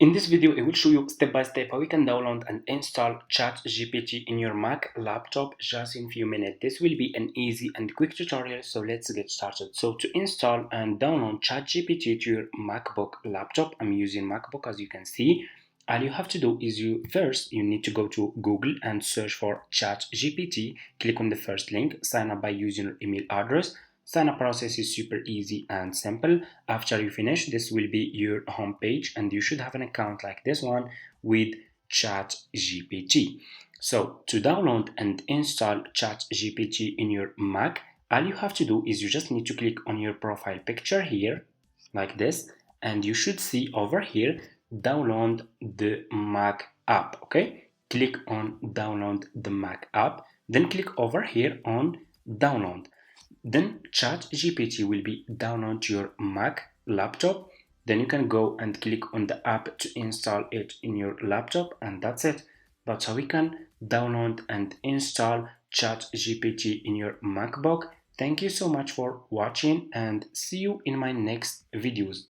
In this video, I will show you step by step how you can download and install ChatGPT in your Mac laptop just in a few minutes. This will be an easy and quick tutorial, so let's get started. So to install and download ChatGPT to your MacBook laptop, I'm using MacBook as you can see. All you have to do is you need to go to Google and search for ChatGPT. Click on the first link, sign up by using your email address. Sign up process is super easy and simple. After you finish, this will be your home page and you should have an account like this one with ChatGPT. So to download and install ChatGPT in your Mac, all you have to do is you just need to click on your profile picture here like this, and you should see over here download the Mac app. Okay, click on download the Mac app, then click over here on download. Then ChatGPT will be download to your Mac laptop. Then you can go and click on the app to install it in your laptop, and that's it. That's how we can download and install ChatGPT in your MacBook. Thank you so much for watching and see you in my next videos.